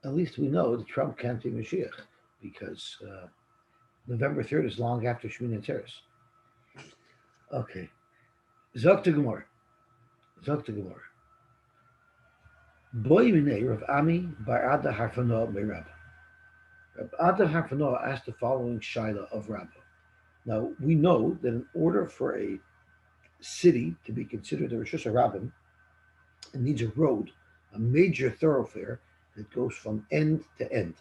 At least we know that Trump can't be Mashiach because November 3rd is long after Shmini Atzeres. Okay. Zok to Gemara. Zok to Gemara. Boy Minei Rav Ami Bar Ada Harfano Merab. Rav Ada Harfano asked the following Shaila of Rabba. Now, we know that in order for a city to be considered a Rosh Hashanah, it needs a road, a major thoroughfare that goes from end to end.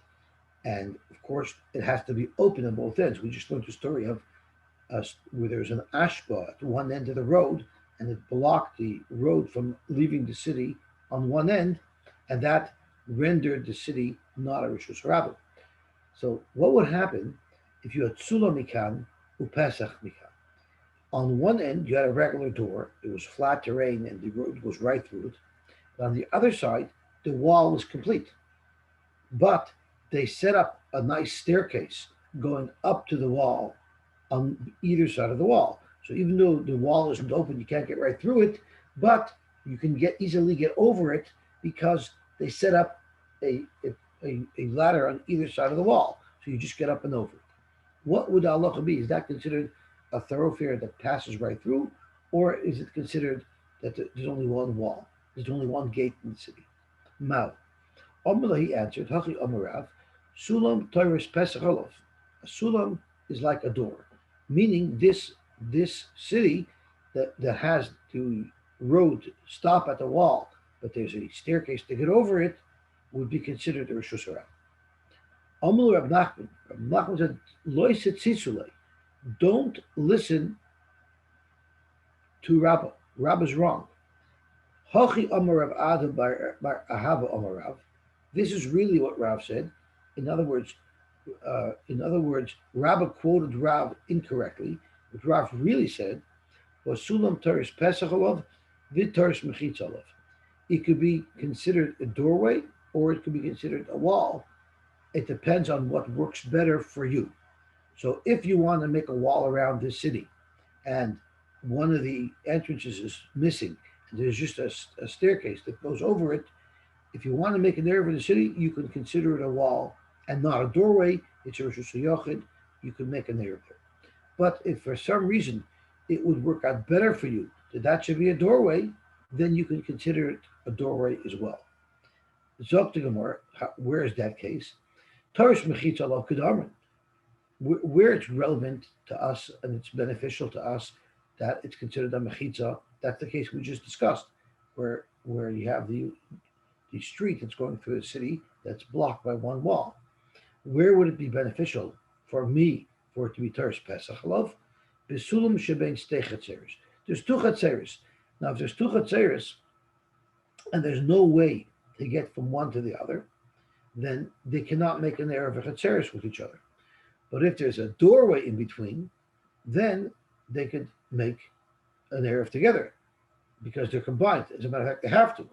And of course, it has to be open on both ends. We just learned the story of where there's an ashba at one end of the road, and it blocked the road from leaving the city on one end, and that rendered the city not a Rosh Hashanah. So, what would happen if you had Sula Mikan, Upesach Mikan? On one end, you had a regular door. It was flat terrain, and the road goes right through it. But on the other side, the wall was complete. But they set up a nice staircase going up to the wall on either side of the wall. So even though the wall isn't open, you can't get right through it, but you can easily get over it because they set up a ladder on either side of the wall. So you just get up and over it. What would Allah be? Is that considered a thoroughfare that passes right through, or is it considered that there's only one wall? There's only one gate in the city. Mao. He answered, Hachi Amarav, Sulam Torres Pesach Olof. A sulam is like a door, meaning this city that has the road stop at the wall, but there's a staircase to get over it, would be considered a Rosh Hashanah. Amul Rab Nachman. Rab Nachman said, Loi Setzisule. Don't listen to Rabbah. Rabbah's wrong. Hachi Amarav Adam bar Ahava Amarav. This is really what Rav said. In other words, Rabbah quoted Rav incorrectly. What Rav really said was Sulam Teres Pesach Olav, Vid Teres Mechitz Olav. It could be considered a doorway or it could be considered a wall. It depends on what works better for you. So if you want to make a wall around this city and one of the entrances is missing, and there's just a staircase that goes over it, if you want to make an area in the city, you can consider it a wall and not a doorway. It's a Rosh Hashanah. You can make an area there. But if for some reason it would work out better for you that should be a doorway, then you can consider it a doorway as well. Zok to Gemara, where is that case? Tarish Mechitza Alav Kedarman. Where it's relevant to us and it's beneficial to us that it's considered a Mechitza, that's the case we just discussed, where you have the street that's going through the city that's blocked by one wall. Where would it be beneficial for me for it to be Teres Pesach Alav? Besulam Shebein Stei Chatzeres. There's two Chatzeres. Now, if there's two Chatzeres and there's no way to get from one to the other, then they cannot make an Erev Chatzeres with each other. But if there's a doorway in between, then they could make an Erev together because they're combined. As a matter of fact, they have to.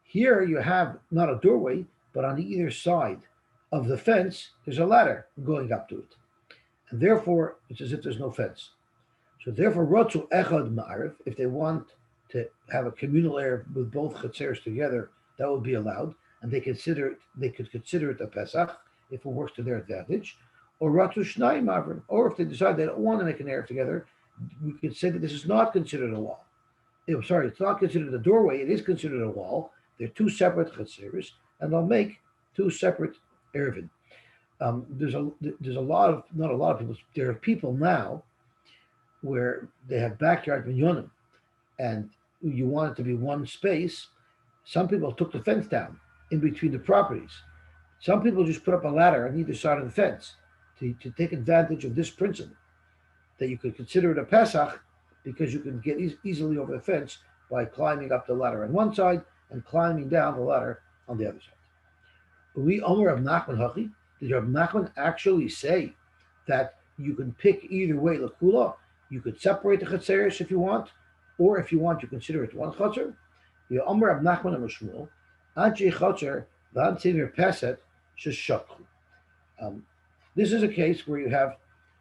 Here you have not a doorway, but on either side of the fence, there's a ladder going up to it. And therefore, it's as if there's no fence. So therefore, Rotzu Echad Ma'arif, if they want to have a communal Erev with both Chatzeres together, that would be allowed. And they could consider it a Pesach if it works to their advantage. Or Ratu Shnai Mavrim, or if they decide they don't want to make an Erev together, we could say that this is not considered a wall. It's not considered a doorway, it is considered a wall. They're two separate Chatzeres, and they'll make two separate Eruvin. There's a lot of, not a lot of people, there are people now where they have backyard minyonim, and you want it to be one space. Some people took the fence down in between the properties. Some people just put up a ladder on either side of the fence to take advantage of this principle, that you could consider it a Pesach because you can get easily over the fence by climbing up the ladder on one side and climbing down the ladder on the other side. We Omer of Nachman Hachi, did Rav Nachman actually say that you can pick either way Lakula? You could separate the Chatzeres if you want, or if you want, you consider it one Chatzer. The Omer of Nachman and Shmuel, Anchi Chatzer, Van Tzimir Peset, Sheshakhu. This is a case where you have,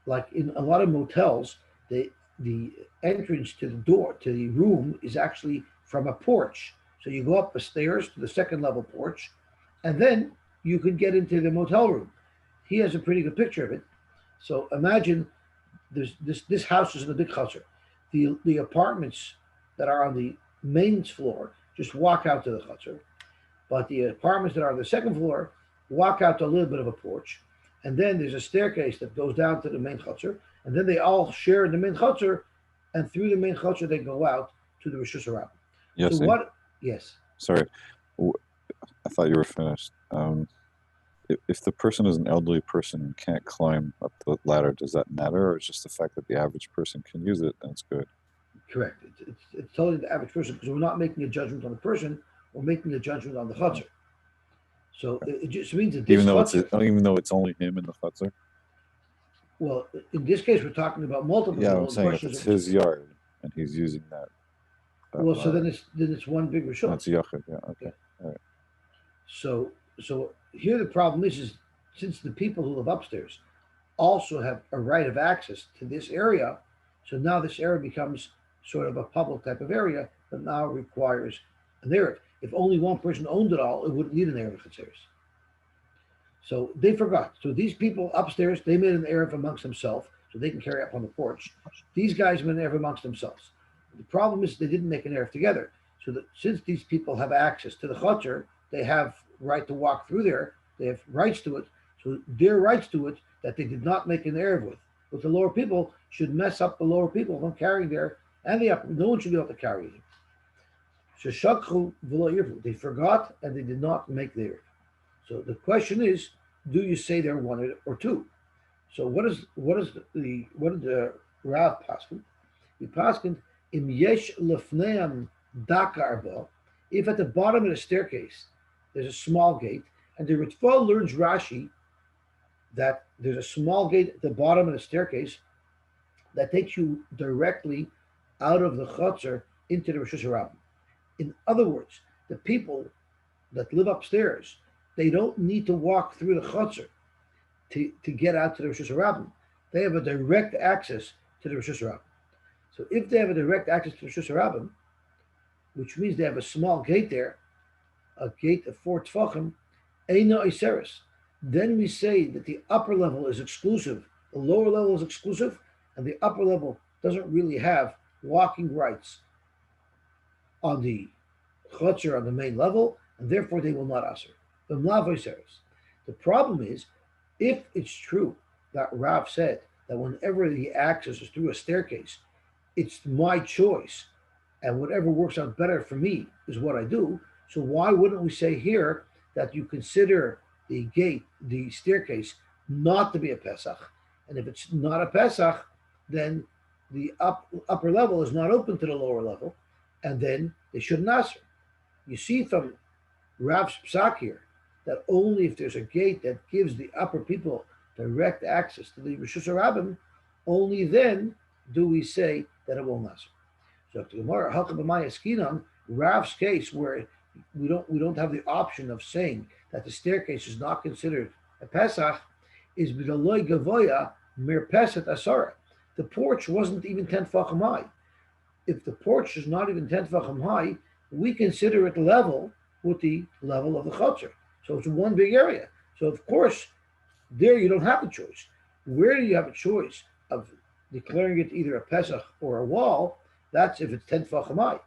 like in a lot of motels, the entrance to the door, to the room, is actually from a porch. So you go up the stairs to the second level porch, and then you could get into the motel room. He has a pretty good picture of it. So imagine this house is in a big chutzner. The apartments that are on the main floor just walk out to the chutzner, but the apartments that are on the second floor walk out to a little bit of a porch, and then there's a staircase that goes down to the main chutzner, and then they all share in the main chutzner, and through the main chutzner they go out to the Rishus Harabim. So Yosy, what? Yes. sorry, w- I thought you were finished. If the person is an elderly person and can't climb up the ladder, does that matter, or it's just the fact that the average person can use it and it's good? Correct. It's totally the average person because we're not making a judgment on the person, we're making a judgment on the Oh, chutzner. So okay. it just means that this chutzner, Even though it's only him in the chutzner. well, in this case, we're talking about multiple Yeah, I'm people. The saying if question it's is, his yard and he's using that well, so ladder, then it's one big rishon. that's yachid. Yeah, Yeah. okay, all right. So here the problem is since the people who live upstairs also have a right of access to this area, so now this area becomes sort of a public type of area that now requires an area. If only one person owned it all, it wouldn't need an area for. So they forgot. So these people upstairs, they made an Erev amongst themselves, so they can carry up on the porch. These guys made an Erev amongst themselves. The problem is they didn't make an Erev together. So that since these people have access to the Chatzar, they have right to walk through there. They have rights to it. So their rights to it that they did not make an Erev with. But the lower people should mess up the lower people from carrying there, and the upper. No one should be able to carry it. So Shakhu v'lo yirvu. They forgot and they did not make the Erev. So the question is, do you say they're one or two? So what did the Rav paskin? He paskin im yesh lefneam daka arba. If at the bottom of the staircase there's a small gate, and the Ritva learns Rashi that there's a small gate at the bottom of the staircase that takes you directly out of the chutzner into the Rishus Harabim. In other words, the people that live upstairs, they don't need to walk through the chutzner to get out to the Rishus Harabim. They have a direct access to the Rishus Harabim. So if they have a direct access to the Rishus Harabim, which means they have a small gate there, a gate of 4 tefachim, eino iseris, then we say that the upper level is exclusive, the lower level is exclusive, and the upper level doesn't really have walking rights on the chutzner on the main level, and therefore they will not aser. The problem is, if it's true that Rav said that whenever the access is through a staircase, it's my choice, and whatever works out better for me is what I do. So why wouldn't we say here that you consider the gate, the staircase, not to be a Pesach? And if it's not a Pesach, then the upper level is not open to the lower level, and then they shouldn't answer. You see from Rav's psak here that only if there's a gate that gives the upper people direct access to the Rishus Harabim, only then do we say that it will not answer. So to Gemara, Hakabamaya Skinan, Rav's case where we don't have the option of saying that the staircase is not considered a Pesach is B'Galoi Gavoya Mir Pesach Asara. The porch wasn't even 10 tefachim high. If the porch is not even 10 tefachim high, we consider it level with the level of the chutzner. So it's one big area. So of course, there you don't have a choice. Where do you have a choice of declaring it either a Pesach or a wall? That's if it's 10 tefachim high,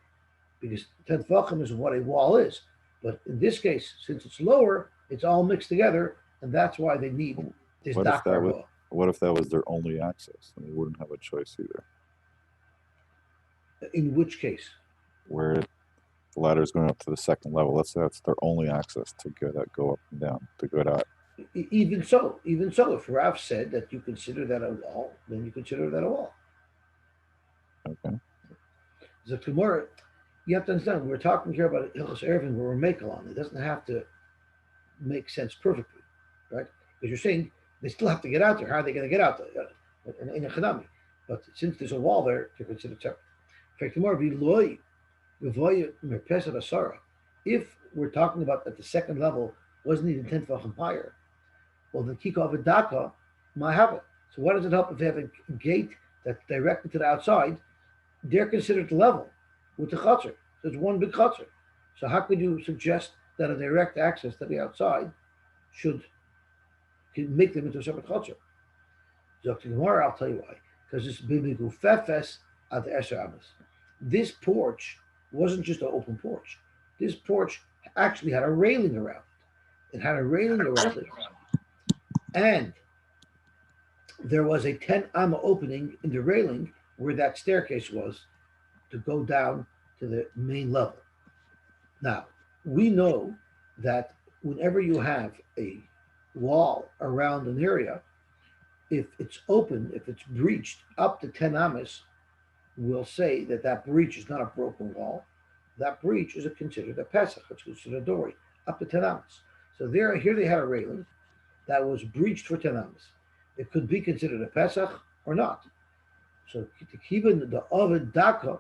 because 10 tefachim is what a wall is. But in this case, since it's lower, it's all mixed together, and that's why they need this dakar wall. What if that was their only access and they wouldn't have a choice either? In which case? Where the ladder is going up to the second level. Let's say that's their only access to go up and down, to go out. Even so, if Rav said that you consider that a wall, then you consider that a wall. Okay. The Gemara, you have to understand, we're talking here about Hilchos Eruvin where we're makel on. It doesn't have to make sense perfectly, right? Because you're saying they still have to get out there. How are they going to get out there? In a chadami. But since there's a wall there, to consider separate. In fact, if we're talking about that the second level wasn't even 10 tefachim higher, well, the kikov and daka might have it. So what does it help if they have a gate that's directed to the outside? They're considered level with the chutzner. So it's one big chutzner. So how could you suggest that a direct access to the outside should make them into a separate chutzner. Zok the Gemara, I'll tell you why. Because it's bimigufefes ad esher amas. This porch wasn't just an open porch. This porch actually had a railing around it. It had a railing around it, and there was a 10 amma opening in the railing where that staircase was to go down to the main level. Now, we know that whenever you have a wall around an area, if it's open, if it's breached up to 10 amas, we'll say that that breach is not a broken wall. That breach is considered a pesach. It's considered a doorway up to 10 amas. So here they had a railing that was breached for 10 amas. It could be considered a pesach or not. So to keep in the oven daka,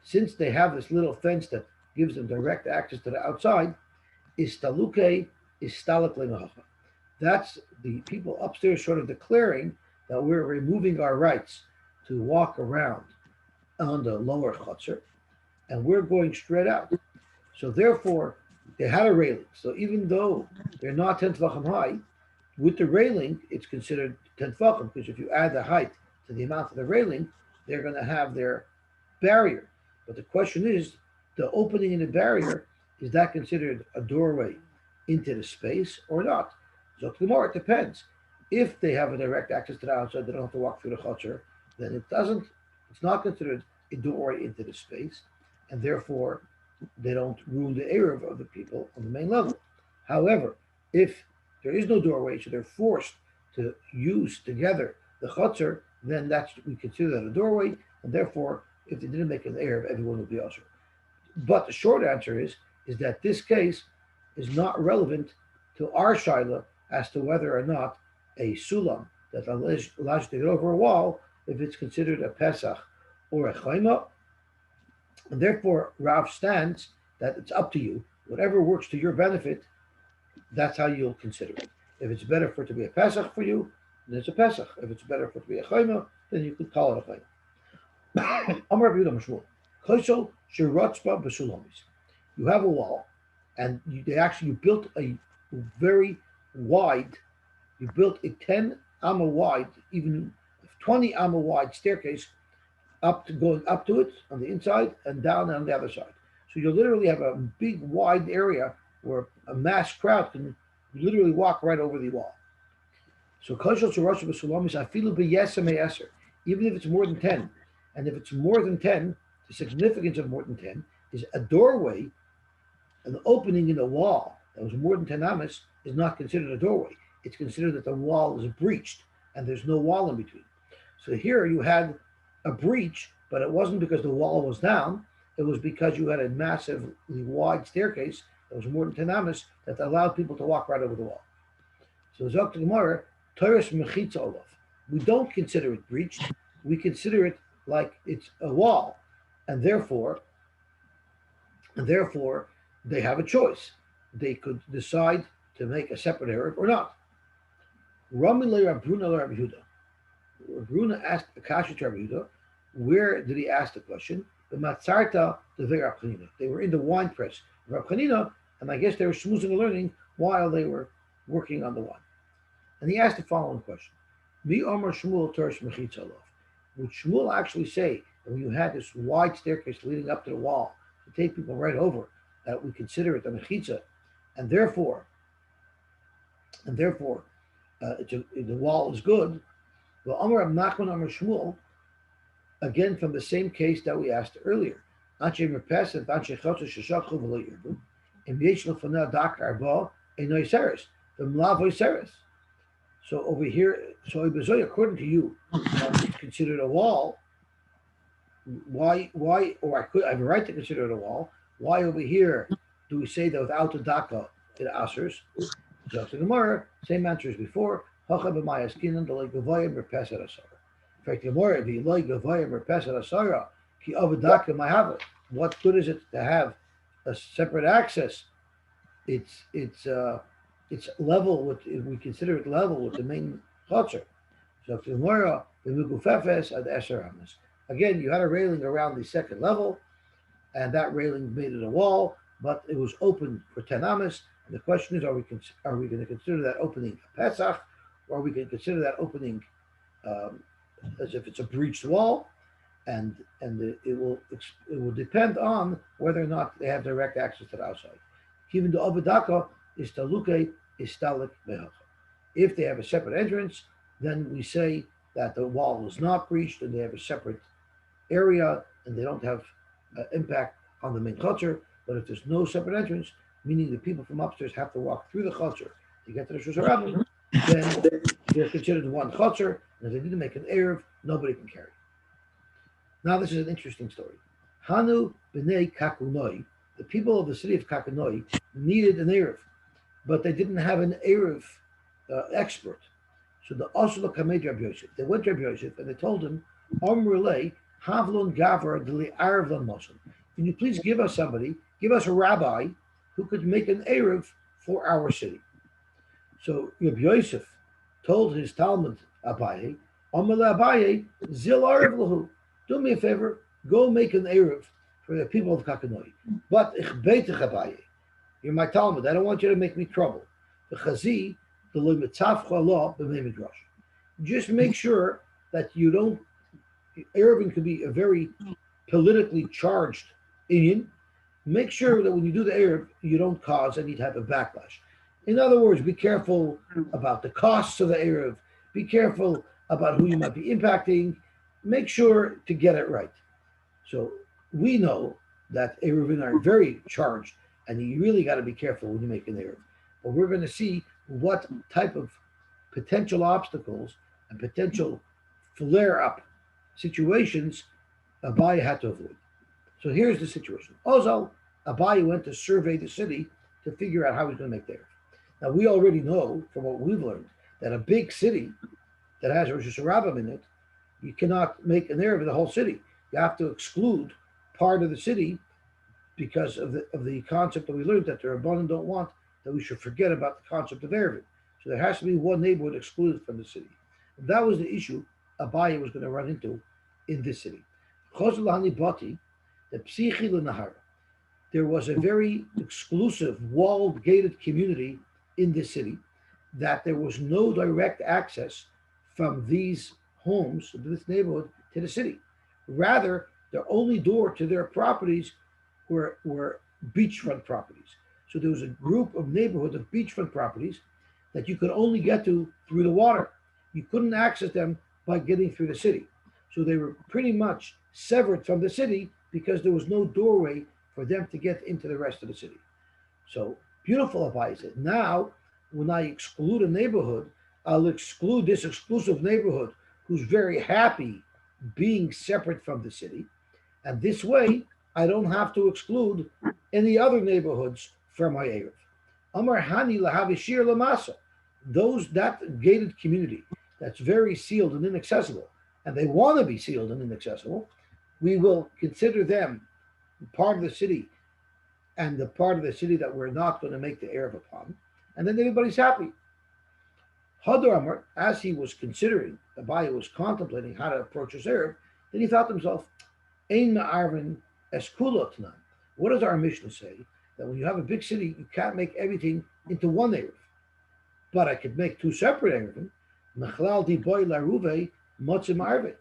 since they have this little fence that gives them direct access to the outside, is taluke is stalak lenahacha. That's the people upstairs sort of declaring that we're removing our rights to walk around on the lower chutzner, and we're going straight out. So therefore, they had a railing. So even though they're not 10 tefachim high, with the railing, it's considered 10 tefachim, because if you add the height to the amount of the railing, they're going to have their barrier. But the question is, the opening in the barrier, is that considered a doorway into the space or not? So the more it depends. If they have a direct access to the outside, they don't have to walk through the chutzner, then it's not considered a doorway into the space, and therefore they don't ruin the eruv of the people on the main level. However, if there is no doorway, so they're forced to use together the chutzner, then we consider that a doorway, and therefore, if they didn't make an eruv, everyone would be usher. But the short answer is that this case is not relevant to our shaila as to whether or not a sulam that allows you to get over a wall, if it's considered a pesach or a chayma, and therefore Rav stands that it's up to you. Whatever works to your benefit, that's how you'll consider it. If it's better for it to be a pesach for you, then it's a pesach. If it's better for it to be a chayma, then you could call it a chayma. Amar Rabbi Yehuda Mashmuel, Chosel shiratzba b'sulamis. You have a wall, and you built a very wide. You built a 10 amma wide, even 20 amma wide staircase going up to it on the inside and down on the other side. So you literally have a big wide area where a mass crowd can literally walk right over the wall. So even if it's more than 10, and if it's more than 10, the significance of more than 10 is a doorway, an opening in the wall that was more than 10 amas is not considered a doorway. It's considered that the wall is breached and there's no wall in between. So here you had a breach, but it wasn't because the wall was down. It was because you had a massively wide staircase that was more than 10 amas that allowed people to walk right over the wall. So Zok Gemara, Torah Mechitza Olav. We don't consider it breached. We consider it like it's a wall, and therefore they have a choice. They could decide to make a separate eruv or not. Rami le Rabbruna le Rabbi Yehuda. Rabbruna asked Akasha to Rabbi Yehuda. Where did he ask the question? The Matzarta de Rabbi Chanina. They were in the wine press of Rabbi Chanina, and I guess they were schmoozing and learning while they were working on the wine. And he asked the following question: Mi Omar Shmuel Torah Mechitza Olav. Would Shmuel actually say that when you had this wide staircase leading up to the wall to take people right over, that we consider it a mechitza, and therefore the wall is good? Well, Amar Rab Nachman Amar Shmuel, again from the same case that we asked earlier. Anshe merpeset, anshe chotzer sheshachchu v'lo yirbu, im yesh lefanah dak arba eno yiseres, v'mlav yiseres. So over here, so according to you, it's considered a wall. Why, or I have a right to consider it a wall. Why over here do we say that without the daka it asers? So the Gemara, same answer as before. Hacha b'mayas kinan the like gavayim repesed asara. In fact, the Gemara, if you like gavayim repesed asara, ki avadaka mayhava. What good is it to have a separate access? It's level with, we consider it level with the main chutzner. So the Gemara, the mugufefes ad eser amas. Again, you had a railing around the second level, and that railing made it a wall, but it was open for 10 amas, And the question is, are we going to consider that opening a Pesach, or are we going to consider that opening um, as if it's a breached wall? And it will depend on whether or not they have direct access to the outside. Even the Abadaka is taluke is talik mehacha. If they have a separate entrance, then we say that the wall is not breached and they have a separate area and they don't have impact on the main chutzner. But if there's no separate entrance, meaning the people from upstairs have to walk through the chutzner to get to the Shus Harabim, then they're considered one chutzner, and if they need to make an eruv, nobody can carry. Now this is an interesting story. Hanu b'nei Kakunoi, the people of the city of Kakunoi needed an eruv, but they didn't have an eruv expert. So the Oslo Kamed Rabbi Yosef, they went to Rabbi Yosef and they told him, Relay, Havlon Gavar Deli Arvlon Mosul. Can you please give us somebody, give us a rabbi who could make an eruv for our city? So Rabbi Yosef told his Talmud Abaye, Amale Abaye, Zil Arv Lahu. Do me a favor, go make an eruv for the people of Kakanoi. But ich beitech Abaye, you're my Talmud. I don't want you to make me trouble. The chazi, the limitzaf chala b'mei midrash. Just make sure that you don't. Eruvin could be a very politically charged Indian. Make sure that when you do the eruv, you don't cause any type of backlash. In other words, be careful about the costs of the eruv. Be careful about who you might be impacting. Make sure to get it right. So we know that Eruvin are very charged, and you really got to be careful when you make an eruv. But we're going to see what type of potential obstacles and potential flare-up situations Abaye had to avoid. So here's the situation. Ozal, Abaye went to survey the city to figure out how he's going to make the eruv. Now we already know from what we've learned that a big city that has Rosh Hashanah in it, you cannot make an eruv in the whole city. You have to exclude part of the city because of the concept that we learned that the Rabbanim don't want that we should forget about the concept of Eruvin. So there has to be one neighborhood excluded from the city. And that was the issue Abaye was going to run into in this city. Bati, the Psichi Nahara. There was a very exclusive walled gated community in this city that there was no direct access from these homes, this neighborhood, to the city. Rather, the only door to their properties were beachfront properties. So there was a group of neighborhoods of beachfront properties that you could only get to through the water. You couldn't access them by getting through the city. So they were pretty much severed from the city because there was no doorway for them to get into the rest of the city. So beautiful Abaye said, now when I exclude a neighborhood, I'll exclude this exclusive neighborhood who's very happy being separate from the city. And this way, I don't have to exclude any other neighborhoods from my eruv. Amar Hani lahavishir lamasa. That gated community that's very sealed and inaccessible, and they want to be sealed and inaccessible, we will consider them part of the city and the part of the city that we're not going to make the eruv upon, and then everybody's happy. Hadar Amar, as he was considering, Abaye was contemplating how to approach his eruv, then he thought to himself, Ein ma'arvin eskulot nan. What does our Mishnah say? That when you have a big city, you can't make everything into one eruv. But I could make two separate eruvin. Mechlal di boy laruve motzim arve.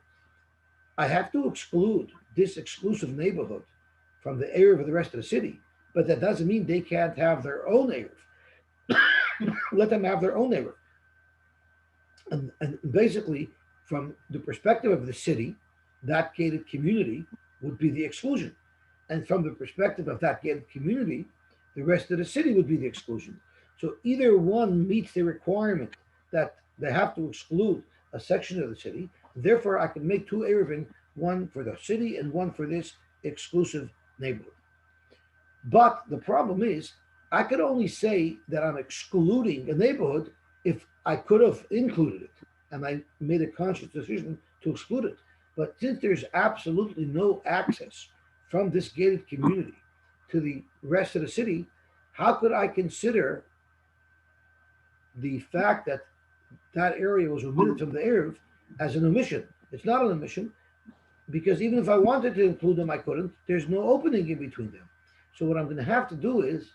I have to exclude this exclusive neighborhood from the eruv of the rest of the city, but that doesn't mean they can't have their own eruv. Let them have their own eruv. And basically, from the perspective of the city, that gated community would be the exclusion. And from the perspective of that gated community, the rest of the city would be the exclusion. So either one meets the requirement that they have to exclude a section of the city. Therefore, I can make two eruvin, one for the city and one for this exclusive neighborhood. But the problem is, I could only say that I'm excluding a neighborhood if I could have included it, and I made a conscious decision to exclude it. But since there's absolutely no access from this gated community to the rest of the city, how could I consider the fact that that area was omitted from the eruv as an omission? It's not an omission because even if I wanted to include them, I couldn't. There's no opening in between them. So what I'm going to have to do is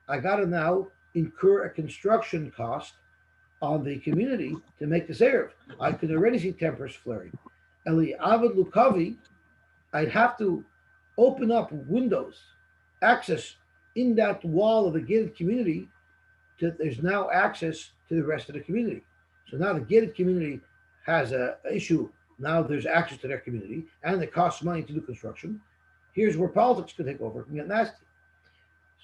I got to now incur a construction cost on the community to make this Erev. I could already see tempers flaring. Eli Avid Lukavi, I'd have to open up windows, access in that wall of the gated community to, there's now access to the rest of the community. So now the gated community has a issue. Now there's access to their community, and it costs money to do construction. Here's where politics can take over and get nasty.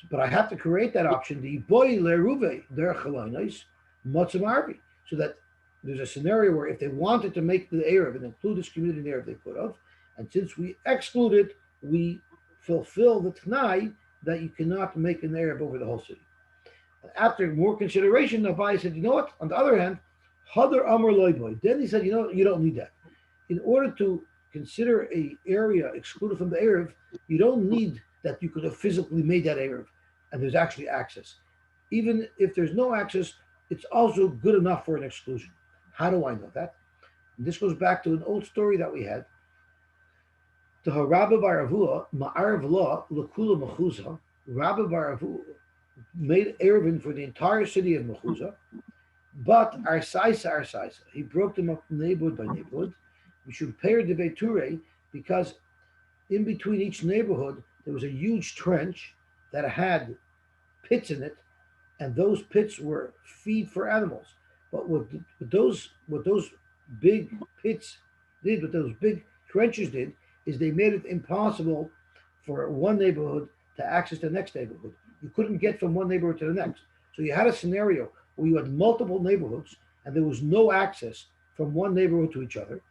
But I have to create that option, the boy leruve der chalonis motzim arvi, so that there's a scenario where if they wanted to make the Erev and include this community in there, they could have. And since we exclude it, we fulfill the Tanai that you cannot make an Erev over the whole city. After more consideration, Abai said, you know what? On the other hand, Hadar Amr Loiboy. Then he said, you know, you don't need that. In order to consider a area excluded from the Erev, you don't need that you could have physically made that Erev and there's actually access. Even if there's no access, it's also good enough for an exclusion. How do I know that? And this goes back to an old story that we had. The Rabbi Baravua, Ma'arav Law, Lakula Mechuza, Rabbi Baravua made Eruvin for the entire city of Mechuza, but Arsaisa, he broke them up neighborhood by neighborhood. We should pair the Beture because in between each neighborhood there was a huge trench that had pits in it, and those pits were feed for animals. But what those big pits did, what those big trenches did, is they made it impossible for one neighborhood to access the next neighborhood. You couldn't get from one neighborhood to the next. So you had a scenario where you had multiple neighborhoods and there was no access from one neighborhood to each other.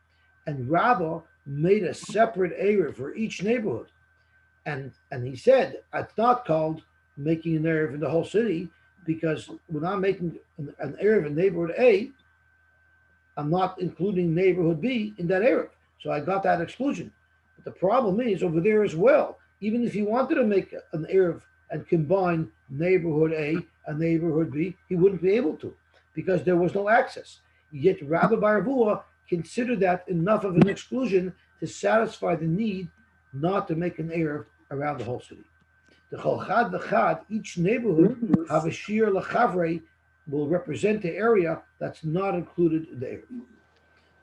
And Rabbah made a separate area for each neighborhood. And he said, it's not called making an area in the whole city because when I'm making an area in neighborhood A, I'm not including neighborhood B in that area. So I got that exclusion. But the problem is over there as well. Even if he wanted to make an Erev and combine neighborhood A and neighborhood B, he wouldn't be able to because there was no access. Yet Rabbi Baravua considered that enough of an exclusion to satisfy the need not to make an Erev around the whole city. The Cholchad V'chad, each neighborhood have a Shir L'Chavre will represent the area that's not included in the Erev.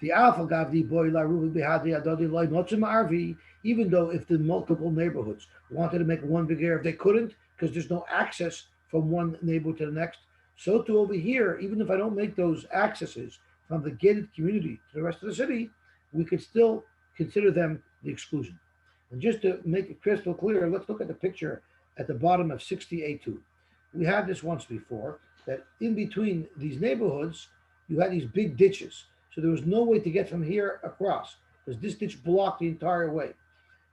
The Alpha Gavdi Boy La Ruvi Behadi Adodi Loy Motzim Arvi, even though if the multiple neighborhoods wanted to make one big area, they couldn't because there's no access from one neighborhood to the next. So too over here, even if I don't make those accesses from the gated community to the rest of the city, we could still consider them the exclusion. And just to make it crystal clear, let's look at the picture at the bottom of 68.2. We had this once before, that in between these neighborhoods, you had these big ditches. So there was no way to get from here across because this ditch blocked the entire way.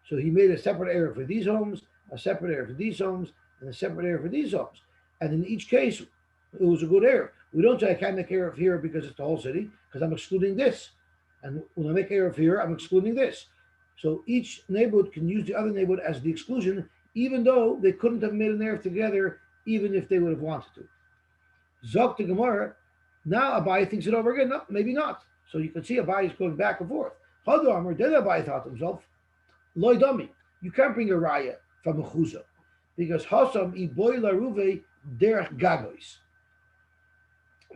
So he made a separate area for these homes, a separate area for these homes, and a separate area for these homes. And in each case, it was a good area. We don't say I can't make area of here because it's the whole city, because I'm excluding this. And when I make area of here, I'm excluding this. So each neighborhood can use the other neighborhood as the exclusion, even though they couldn't have made an area together, even if they would have wanted to. Zok to Gemara, now Abai thinks it over again. No, maybe not. So you can see Abai is going back and forth. Hadamar, then Abai thought to himself, Loy Dami, you can't bring a raya from a chuza because Hasam I boy laruve derech gagois.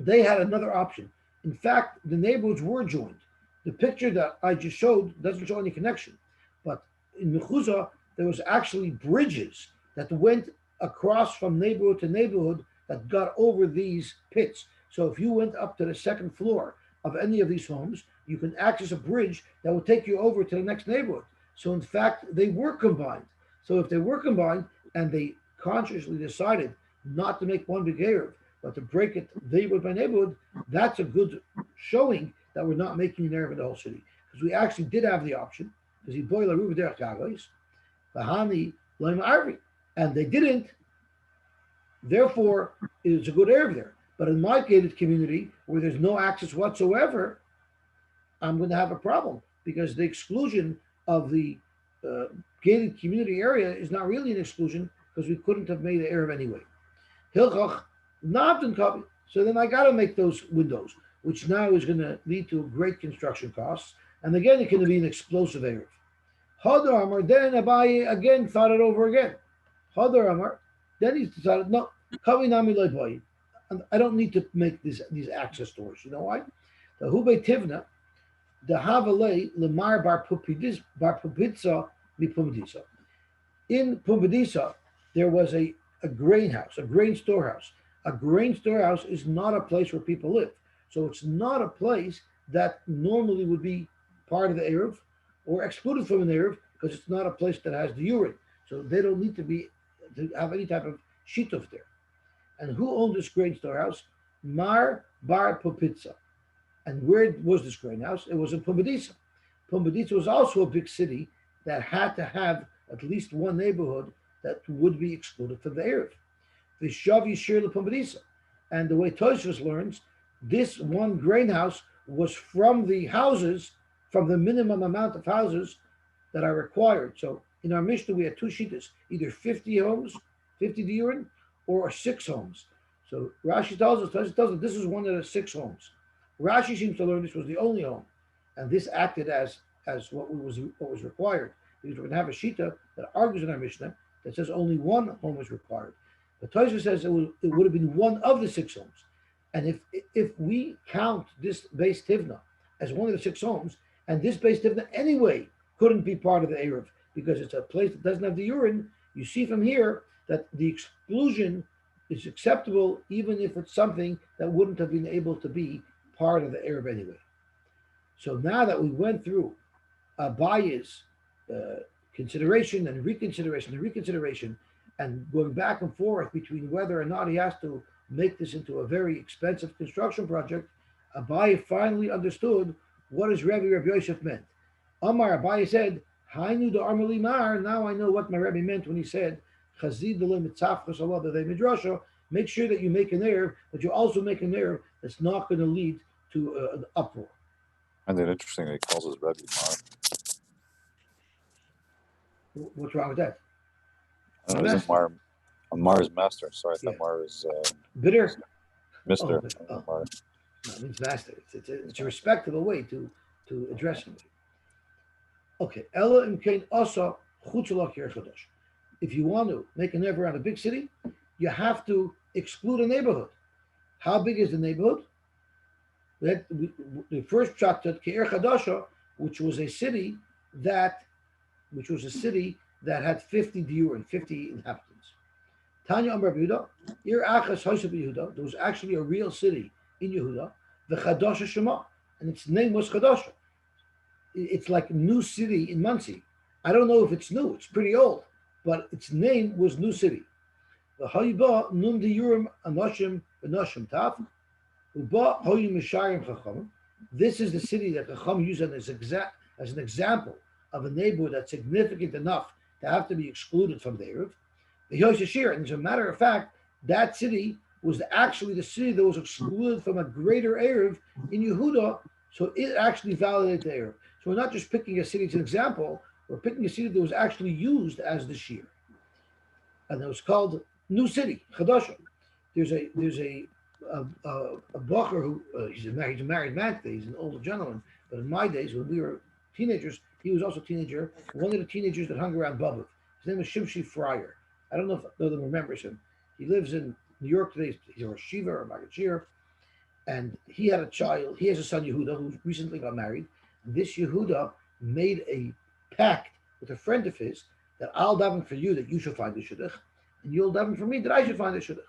They had another option. In fact, the neighborhoods were joined. The picture that I just showed doesn't show any connection. But in Mechuza, there was actually bridges that went across from neighborhood to neighborhood that got over these pits. So if you went up to the second floor of any of these homes, you can access a bridge that will take you over to the next neighborhood. So in fact, they were combined. So if they were combined and they consciously decided not to make one big Erev, but to break it neighborhood by neighborhood, that's a good showing that we're not making an Erev in the whole city. Because we actually did have the option, because he boiled Aruba derech Gagois, Bahani Loim Arvi, and they didn't. Therefore, it's a good Erev there. But in my gated community, where there's no access whatsoever, I'm going to have a problem because the exclusion of the gated community area is not really an exclusion because we couldn't have made the Erev anyway. Hilchach, Navdin copy. So then I got to make those windows, which now is going to lead to great construction costs. And again, it's going to be an explosive Erev. Hadar Amar, then Abaye again thought it over again. Hadar Amar, then he decided, no, Kavinami loy. And I don't need to make these access doors. You know why? The hube tivna, the havale lemar bar pupitza mi pumbedisa. In Pumbedisa, there was a grain house, a grain storehouse. A grain storehouse is not a place where people live. So it's not a place that normally would be part of the Eruv or excluded from an Eruv because it's not a place that has the urine. So they don't need to have any type of shituf there. And who owned this grain storehouse? Mar Bar Pupitza. And where was this grain house? It was in Pumbedisa. Pumbedisa was also a big city that had to have at least one neighborhood that would be excluded from the Erev. The Shavi Shir Pumbedisa. And the way Tosfos learns, this one grain house was from the houses, from the minimum amount of houses that are required. So in our Mishnah, we had two shittas, either 50 homes, 50 diurin, or six homes. So Rashi tells us this is one of the six homes. Rashi seems to learn this was the only home, and this acted as what was required. Because we're going to have a shita that argues in our Mishnah that says only one home is required. But Tosfos says it would have been one of the six homes. And if we count this base tivna as one of the six homes, and this base tivna anyway couldn't be part of the Erev because it's a place that doesn't have the urine, you see from here that the exclusion is acceptable even if it's something that wouldn't have been able to be part of the Erev anyway. So now that we went through Abaye's consideration and reconsideration, and going back and forth between whether or not he has to make this into a very expensive construction project, Abaye finally understood what his Rabbi Yosef meant. Amar Abaye said, Hainu da Armali Mar, now I know what my Rebbe meant when he said, Chazid midrasha, make sure that you make an error, but you also make an error that's not going to lead to an uproar. And then interesting, he calls his Rebbe Mar. What's wrong with that? Isn't Mar's master? Sorry, I thought Mar is bitter. Mister. Mar. No, it means master. It's a respectable way to address him. Okay, Ella imkain asa chutzalak yerchadosh. If you want to make a neighbor around a big city, you have to exclude a neighborhood. How big is the neighborhood? The first chapter, Ke'er Chadasha, which was a city that had 50 diurim, 50 inhabitants. Tanya Amar Yehuda, Ir Achas Hoysab Yehuda. There was actually a real city in Yehuda, the Chadasha Shema, and its name was Chadasha. It's like a new city in Muncie. I don't know if it's new; it's pretty old, but its name was New City. The Hayba Nun Diurim Anoshim Anoshim Taf. This is the city that Chacham used as an example of a neighborhood that's significant enough to have to be excluded from the Erev. The Yosy Shir, and as a matter of fact, that city was actually the city that was excluded from a greater Erev in Yehuda, so it actually validated the Erev. So we're not just picking a city as an example, we're picking a city that was actually used as the Shir. And it was called New City, Chadasha. There's a bacher who he's a married man today. He's an older gentleman, but in my days when we were teenagers, he was also a teenager. One of the teenagers that hung around Bubba. His name was Shimshi Fryer. I don't know if anyone remembers him. He lives in New York today. He's a Shiva or Magachir, and he had a child. He has a son Yehuda who recently got married. And this Yehuda made a pact with a friend of his that I'll daven for you that you shall find the shidduch, and you'll daven for me that I should find the shidduch.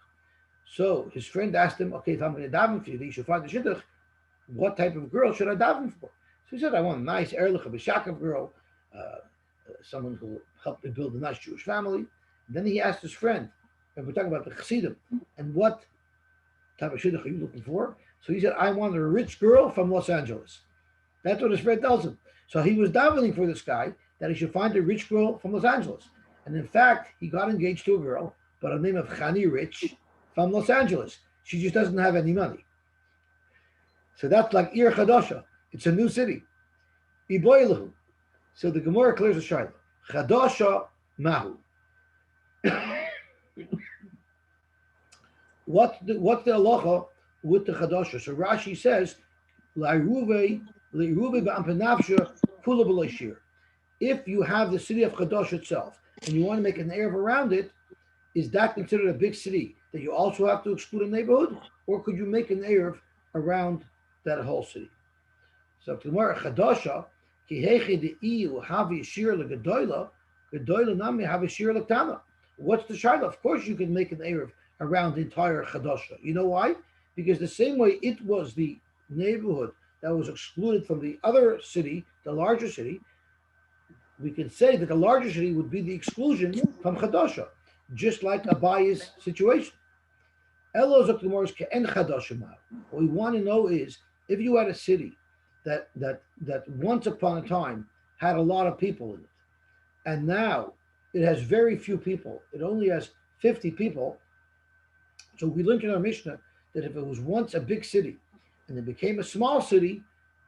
So his friend asked him, okay, if I'm going to daven for you that you should find the shidduch, what type of girl should I daven for? So he said, I want a nice Erlich of a Shakav girl, someone who will help me build a nice Jewish family. And then he asked his friend, and we're talking about the Chassidim, and what type of shidduch are you looking for? So he said, I want a rich girl from Los Angeles. That's what his friend tells him. So he was davening for this guy that he should find a rich girl from Los Angeles. And in fact, he got engaged to a girl by the name of Chani Rich from Los Angeles. She just doesn't have any money. So that's like Ir Chadasha. It's a new city. Iboilahu. So the Gemara clears the shayla. Chadasha Mahu. What's the halacha with the Chadasha? So Rashi says, if you have the city of Chadash itself and you want to make an erev around it, is that considered a big city that you also have to exclude a neighborhood, or could you make an Erev around that whole city? So Gemara Chadasha, ki hechi de iu havi shir legedoyla, gedoyla nami havi shir lektana. What's the shaila? Of course, you can make an Erev around the entire Chadasha. You know why? Because the same way it was the neighborhood that was excluded from the other city, the larger city, we can say that the larger city would be the exclusion from Chadasha, just like Abaya's situation. What we want to know is if you had a city that once upon a time had a lot of people in it, and now it has very few people, it only has 50 people. So we learned in our Mishnah that if it was once a big city and it became a small city,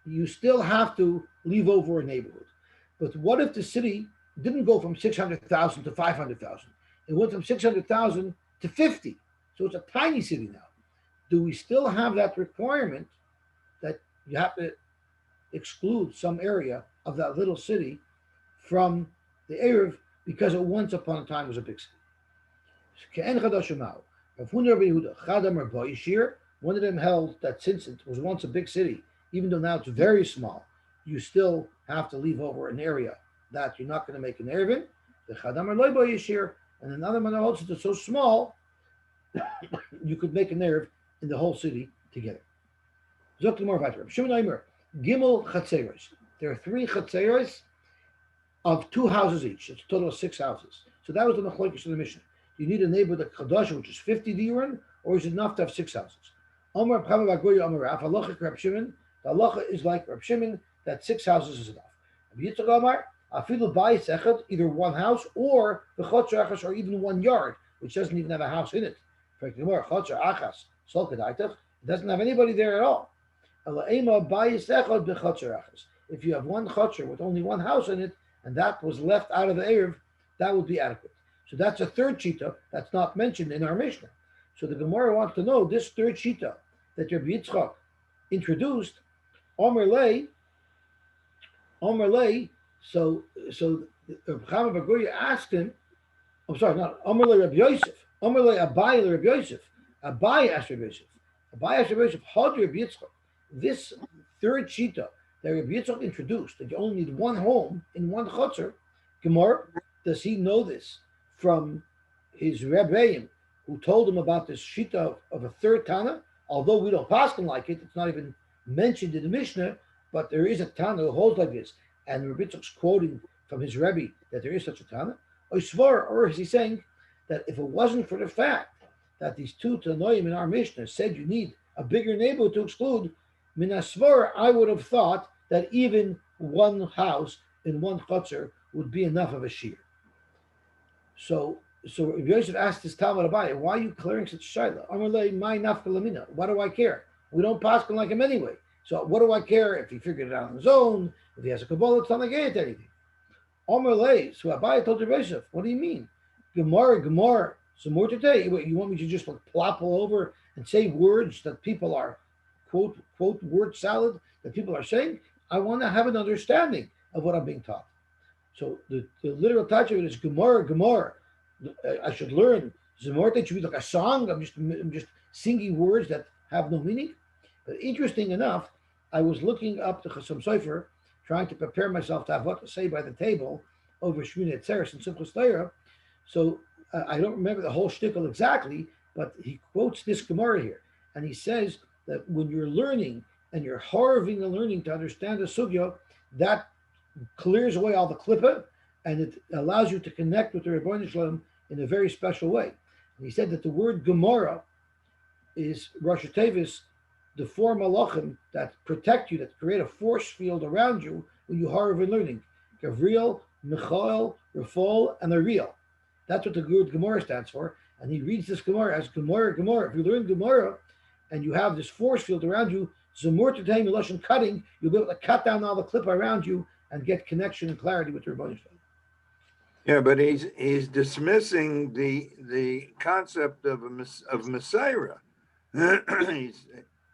you still have to leave over a neighborhood. But what if the city didn't go from 600,000 to 500,000? It went from 600,000 to 50. So it's a tiny city now. Do we still have that requirement that you have to exclude some area of that little city from the Erev because it once upon a time was a big city? One of them held that since it was once a big city, even though now it's very small, you still have to leave over an area that you're not going to make an Eruvin. And another man holds it so small, you could make an Erev in the whole city together. Gimel Chatzeros. There are 3 Chatzeros of 2 houses each. It's a total of 6 houses. So that was the Machlokes of the Mishnah. You need a neighborhood of Chadash, which is 50 diurim, or is it enough to have 6 houses? Omar Pchama Bagoya Omar Raf, halacha Reb Shimon. The halacha is like Reb Shimon, that 6 houses is enough. Rabbi Yitzchak Omar, afilu bayis echad, either one house or the chotzer achas, or even 1 yard, which doesn't even have a house in it. For example, chotzer achas sol kedaitach, it doesn't have anybody there at all. Alaima bayis echad bechotzer achas. If you have 1 chotzer with only 1 house in it, and that was left out of the Erev, that would be adequate. So that's a third shita that's not mentioned in our Mishnah. So the Gemara wants to know this third shita that Rabbi Yitzchak introduced. Omer Lei. So Rabbi Chama Bar Goya asked him. I'm sorry, not Omer Lei Rabbi Yosef. Omer Lei Abai Rabbi Yosef. Abai asked Rabbi Yosef. Abai asked Rabbi Yosef. How do Rabbi Yitzchak? This third shita that Rabbi Yitzchak introduced, that you only need 1 home in 1 chotzer. Gemara, does he know this from his Rebbeim, who told him about this shita of a third Tana? Although we don't paskin like it, it's not even mentioned in the Mishnah, but there is a Tana who holds like this. And Rabbi Yitzchak's quoting from his Rebbe that there is such a Tana. Or is he saying that if it wasn't for the fact that these 2 Tanoim in our Mishnah said you need a bigger neighborhood to exclude, Minasvar, I would have thought that even 1 house in 1 chotzer would be enough of a shear. So Rabbi Yosef asked his Talmud Abaye, why are you clearing such shaila? Amalei my nafka lamina. Why do I care? We don't paskin like him anyway. So what do I care if he figured it out on his own? If he has a kabbalah, it's not like it anything. Amalei. So Abaye told Rabbi Yosef, what do you mean? Gemara. Some more today. You want me to just plop all over and say words that people are quote word salad that people are saying? I want to have an understanding of what I'm being taught. So the literal touch of it is Gemara. I should learn Zemorte should be like a song. I'm just singing words that have no meaning. But interesting enough, I was looking up the Chasam Sofer, trying to prepare myself to have what to say by the table over Shmini Atzeres and Simchas Torah. So I don't remember the whole shtickle exactly, but he quotes this Gemara here, and he says that when you're learning and you're harving and learning to understand the sugya, that clears away all the klippa, and it allows you to connect with the Rebbeinu Shalom in a very special way. And he said that the word Gemara is Rosh Tevis, the 4 malachim that protect you, that create a force field around you when you harv and learning. Gavriel, Michael, Rafal, and Ariel. That's what the word Gemara stands for. And he reads this Gemara as Gemara. If you learn Gemara and you have this force field around you, Zamur Tatei Miloshin cutting, you'll be able to cut down all the clip around you and get connection and clarity with the Rebbeinu Shalom. Yeah, but he's dismissing the concept of Messiah.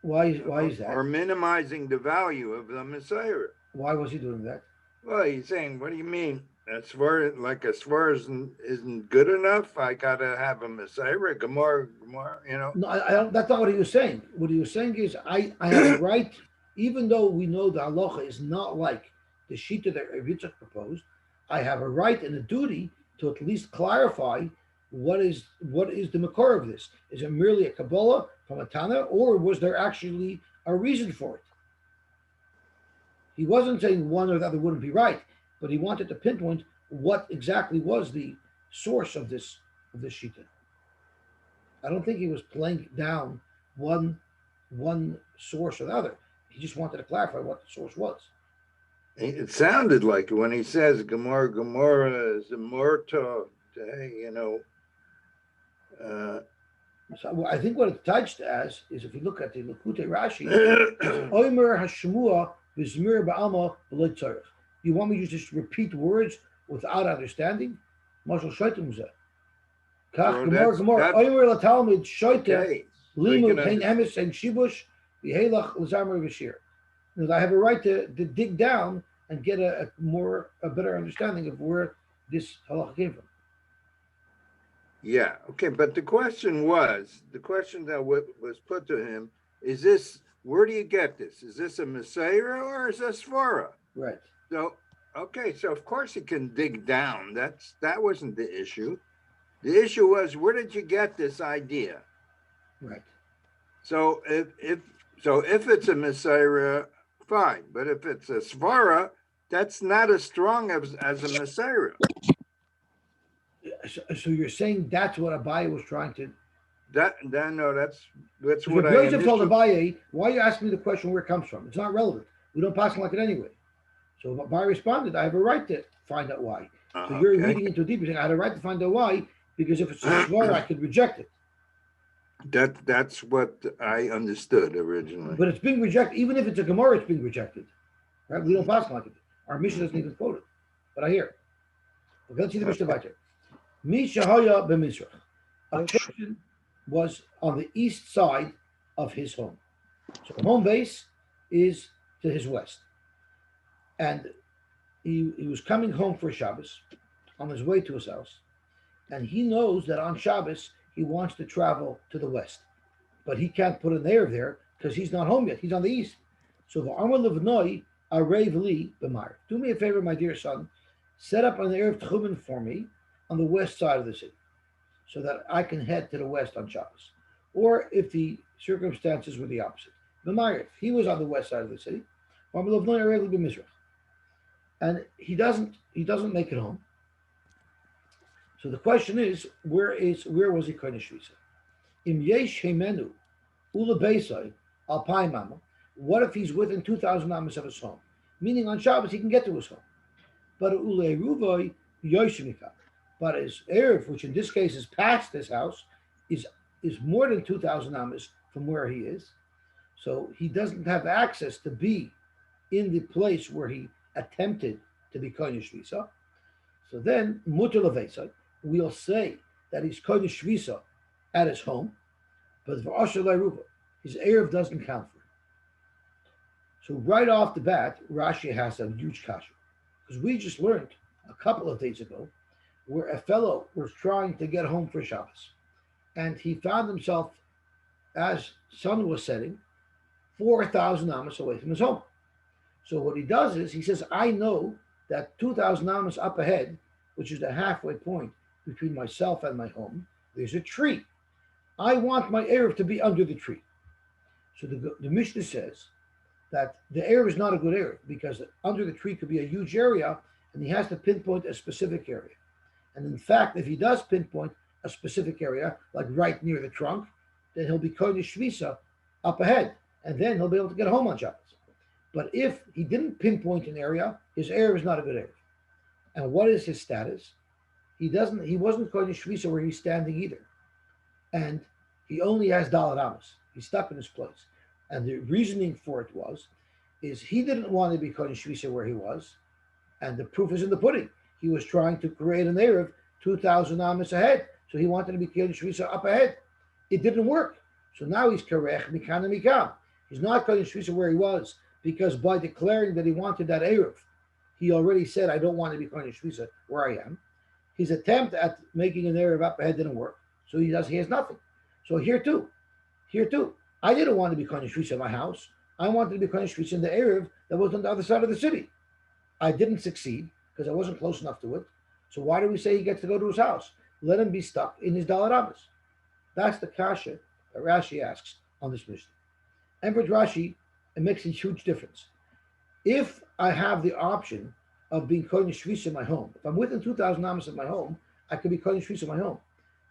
Why is that? Or minimizing the value of the Messiah. Why was he doing that? Well, he's saying, what do you mean? as far as isn't good enough, I gotta have a Messiah, Gemara, No, I don't, that's not what he was saying. What he was saying is, I have a right, even though we know the halacha is not like the shita that Yitzchak proposed, I have a right and a duty to at least clarify what is the makor of this. Is it merely a Kabbalah from a Tana, or was there actually a reason for it? He wasn't saying one or the other wouldn't be right, but he wanted to pinpoint what exactly was the source of this shita. I don't think he was playing down one source or the other. He just wanted to clarify what the source was. it sounded like it when he says Gemara is immortal, uh, So I think what it's touched as is, if you look at the Likutei Rashi, Omer Hashmua V'Zmir Ba'alma V'Lo Tzarech. You want me to just repeat words without understanding? Mashal Shaitim Zeh. Kach Gemara Omer LaTalmid Shaita okay. Limud Hein Emes and Shibush V'Helach L'Zamer V'Shir. I have a right to dig down and get a better understanding of where this halacha came from. Yeah, okay, but the question that was put to him is this: where do you get this? Is this a Messiah or is this Svara? Right. So, okay, so of course he can dig down. That wasn't the issue. The issue was, where did you get this idea? Right. So if it's a Messiah, fine, but if it's a Svara, that's not as strong as a Messiah. So you're saying that's what Abaye was trying to. No, that's If what I Yosef told Abaye, why are you asking me the question where it comes from? It's not relevant. We don't pass it like it anyway. So Abaye responded, I have a right to find out why. So you're reading into deep. You're saying I had a right to find out why, because if it's a svara, I could reject it. That's what I understood originally. But it's being rejected. Even if it's a Gemara, it's being rejected. Right? We don't pass it like it. Our mission doesn't even quote it. But I hear. Okay, let's see the Mishnah weiter. Mi shahaya b'mizrach. A person was on the east side of his home. So the home base is to his west. And he was coming home for Shabbos on his way to his house. And he knows that on Shabbos he wants to travel to the west. But he can't put an Erev there because he's not home yet. He's on the east. So the Amar Levnoi Arev Li B'mar. Do me a favor, my dear son. Set up an Erev Tchumen for me on the west side of the city, so that I can head to the west on Shabbos. Or if the circumstances were the opposite. B'mar, he was on the west side of the city. Amar Levnoi Arev Li B'mizrach. And he doesn't make it home. So the question is, where was he koine shvisa? Im yesh heimenu ula beisai alpay mama. What if he's within 2,000 amas of his home? Meaning on Shabbos he can get to his home. But ule eruvin Yosy. But his erev, which in this case is past his house, is more than 2,000 amas from where he is. So he doesn't have access to be in the place where he attempted to be koine shvisa. So then muter leveisai, we'll say that he's koine shvisa at his home, but for asher leruva, his erev doesn't count for him. So right off the bat, Rashi has a huge kasha, because we just learned a couple of days ago where a fellow was trying to get home for Shabbos, and he found himself, as sun was setting, 4,000 amas away from his home. So what he does is he says, I know that 2,000 amas up ahead, which is the halfway point between myself and my home, there's a tree. I want my erev to be under the tree. So the Mishnah says that the erev is not a good erev because under the tree could be a huge area and he has to pinpoint a specific area. And in fact, if he does pinpoint a specific area, like right near the trunk, then he'll be koine shvisa up ahead, and then he'll be able to get home on Shabbos. But if he didn't pinpoint an area, his erev is not a good erev. And what is his status? He wasn't koine shvisa where he's standing either. And he only has daled amas. He's stuck in his place. And the reasoning for it is he didn't want to be koine shvisa where he was. And the proof is in the pudding. He was trying to create an erev 2,000 amas ahead. So he wanted to be koine shvisa up ahead. It didn't work. So now he's karech mikan mikam. He's not koine shvisa where he was, because by declaring that he wanted that erev he already said, I don't want to be Kohen Shvisa where I am. His attempt at making an Erev up ahead didn't work. So he has nothing. So here too, I didn't want to be Kohen Shvisa in my house. I wanted to be Kohen Shvisa in the Erev that was on the other side of the city. I didn't succeed because I wasn't close enough to it. So why do we say he gets to go to his house? Let him be stuck in his Dalet Amos. That's the kasha that Rashi asks on this Mishnah. And for Rashi, it makes a huge difference. If I have the option of being Kohen Shvisa in my home, if I'm within 2,000 Amos of my home, I could be Kohen Shvisa in my home.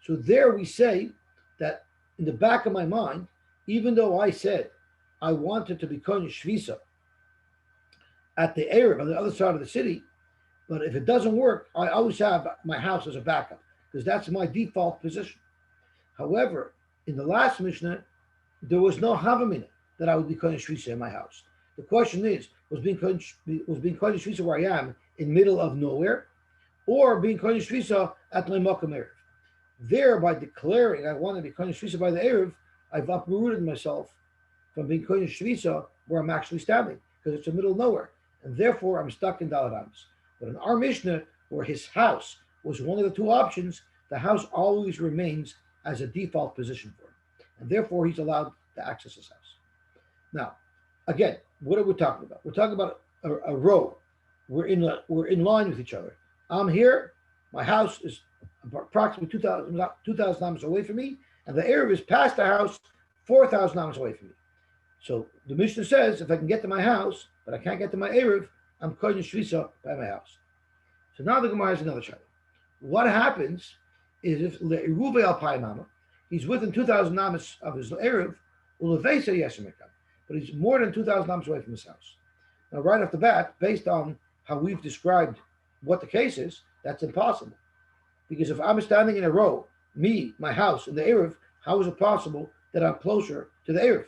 So there we say that in the back of my mind, even though I said I wanted to be Kohen Shvisa at the Erev on the other side of the city, but if it doesn't work, I always have my house as a backup because that's my default position. However, in the last Mishnah, there was no Havamina that I would be Kohen Shvisa in my house. The question is, was being Kohen Shvisa where I am in middle of nowhere, or being Kohen Shvisa at my Makom Erev? There, by declaring I want to be Kohen Shvisa by the Erev, I've uprooted myself from being Kohen Shvisa where I'm actually standing, because it's the middle of nowhere, and therefore I'm stuck in Dalet Amos. But in our Mishnah, where his house was one of the two options, the house always remains as a default position for him, and therefore he's allowed to access his house. Now, again, what are we talking about? We're talking about a row. We're in line with each other. I'm here. My house is approximately 2,000 amos away from me, and the Erev is past the house 4,000 amos away from me. So the Mishnah says, if I can get to my house, but I can't get to my Erev, I'm Kohen Shvisa by my house. So now the Gemara has another shadow. What happens is if Eruvin al Paimama, he's within 2,000 amos of his Erev, Ulevesa Yesemekam, but he's more than 2,000 amos away from his house. Now, right off the bat, based on how we've described what the case is, that's impossible. Because if I'm standing in a row, me, my house, and the Erev, how is it possible that I'm closer to the Erev?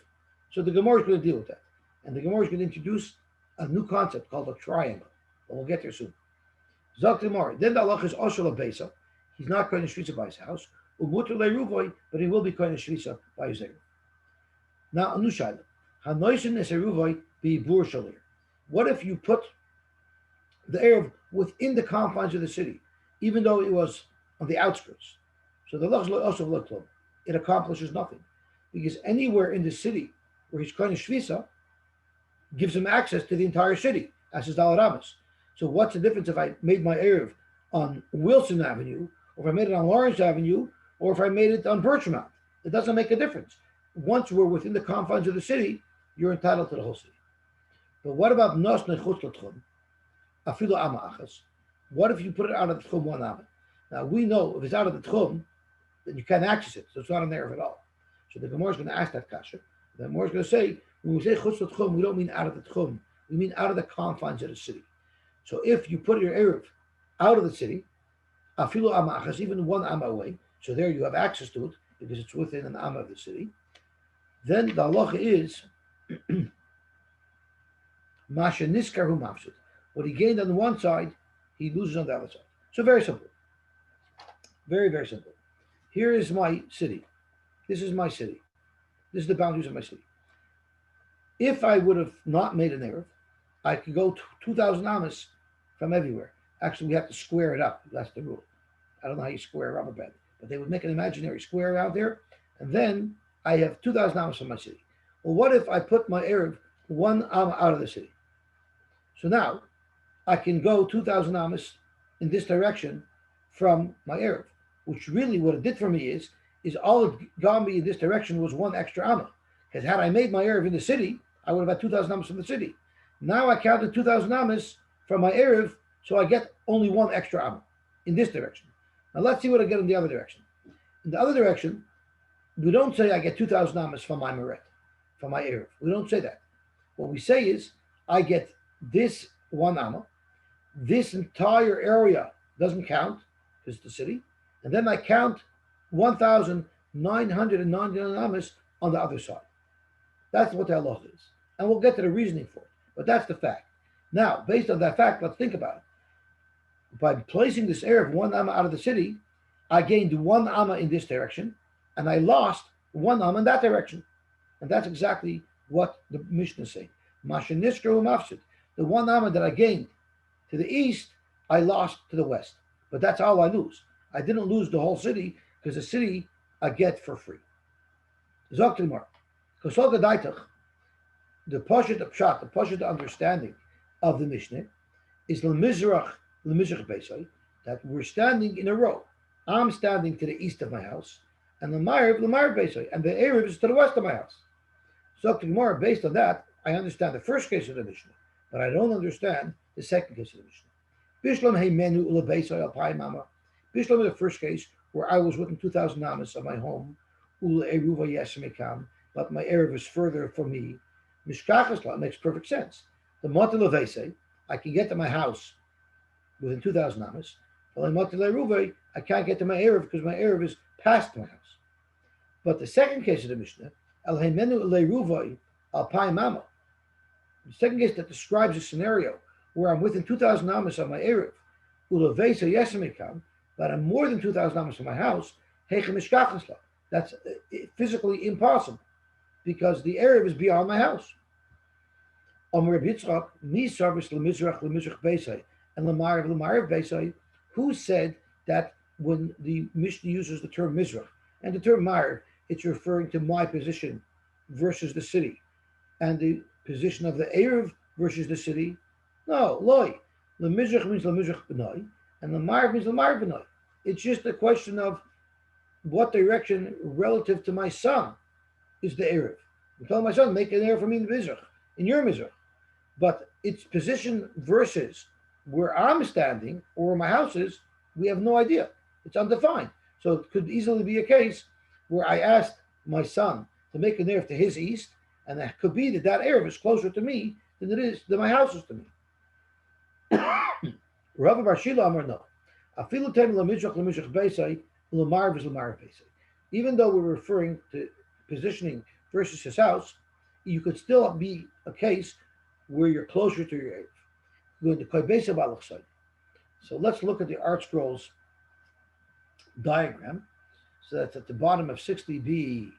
So the Gemara is going to deal with that. And the Gemara is going to introduce a new concept called a triangle. But we'll get there soon. Zok Gemara. Then the Allah is Oshel Besa. He's not Kohen Shvisa by his house. Umuter leRuvoi, but he will be Kohen Shvisa by his Erev. Now, Anushayla. Hanoisin es Eruvoi be Bur Shalir. What if you put the Erev within the confines of the city, even though it was on the outskirts? So the also it accomplishes nothing, because anywhere in the city where he's Kohen Shvisa gives him access to the entire city as his Dalet Amos. So what's the difference if I made my Erev on Wilson Avenue, or if I made it on Lawrence Avenue, or if I made it on Bertrand? It doesn't make a difference. Once we're within the confines of the city, you're entitled to the whole city. But what about Nos Nechutz L'Tchum? Afilo Ama Achas. What if you put it out of the Tchum 1 Ama? Now we know if it's out of the Tchum, then you can't access it, so it's not an Erev at all. So the Gemara is going to ask that kasha. The Gemara is going to say, when we say Chutz L'Tchum, we don't mean out of the Tchum. We mean out of the confines of the city. So if you put your Erev out of the city, Afilo Ama Achas, even 1 Ama away, so there you have access to it because it's within an Ama of the city, then the halacha is Masha Niskar Hu Mafsud. What he gained on one side, he loses on the other side. So very simple. Very, very simple. Here is my city. This is my city. This is the boundaries of my city. If I would have not made an Erev, I could go 2,000 amos from everywhere. Actually, we have to square it up. That's the rule. I don't know how you square a rubber band, but they would make an imaginary square out there, and then I have 2,000 amos from my city. Well, what if I put my Erev 1 amma out of the city? So now I can go 2,000 amos in this direction from my Erev, which really what it did for me is all it got me in this direction was 1 extra amma. Because had I made my Erev in the city, I would have had 2,000 amos from the city. Now I counted 2,000 amos from my Erev, so I get only 1 extra amma in this direction. Now let's see what I get in the other direction. In the other direction, we don't say I get 2,000 amos from my Meret, from my Erev. We don't say that. What we say is I get this 1 amma, this entire area doesn't count because it's the city, and then I count 1,999 amos on the other side. That's what the halacha is. And we'll get to the reasoning for it, but that's the fact. Now, based on that fact, let's think about it. By placing this Erev 1 amma out of the city, I gained 1 amma in this direction, and I lost 1 amma in that direction. And that's exactly what the Mishnah is saying. Masha Niskar Hu Mafsid. The 1 amma that I gained To the east, I lost to the west. But that's all I lose. I didn't lose the whole city because the city I get for free. Zoktimar. The Pashat Pshat, the Pashat understanding of the Mishnah is Lemizrach Beisai, that we're standing in a row. I'm standing to the east of my house, and Lemar Beisai, and the Erev is to the west of my house. So Gemara, based on that, I understand the first case of the Mishnah, but I don't understand the second case of the Mishnah. Bishlam Heimenu Ula Beisai Alpai Mama. Bishlam is the first case where I was within 2,000 amas of my home, Ula Eruva Yesemekam, but my Erev is further from me. Mishkachasla makes perfect sense. The Matil Vesei, I can get to my house within 2,000 amas. But I can't get to my Erev because my Erev is past my house. But the second case of the Mishnah, El Heimenu Leiruvai Alpai Mama, the second case that describes a scenario where I'm within 2,000 amas of my Erev, Ulavesa Yesemekam, but I'm more than 2,000 amas from my house, Heichem Mishkachasla. That's physically impossible because the Erev is beyond my house. Amr Yitzchak, Mi Sarvis Lemizrach Beisai, and Lemarav Beisai, who said that when the Mishnah uses the term Mizrach and the term Mar, it's referring to my position versus the city, and the position of the Erev versus the city. No, loy. Lemizrach means Lemizrach B'nai, and Lemarav means Lemarav B'nai. It's just a question of what direction relative to my son is the Erev. I'm telling my son, make an Erev for me in the Mizrach, in your Mizrach. But its position versus where I'm standing or where my house is, we have no idea. It's undefined. So it could easily be a case where I asked my son to make an Erev to his east, and it could be that that Erev is closer to me than my house is to me. Rabbi Bar Shila Amar no. Even though we're referring to positioning versus his house, you could still be a case where you're closer to your Erev. So let's look at the Art Scrolls diagram. So that's at the bottom of 60b1,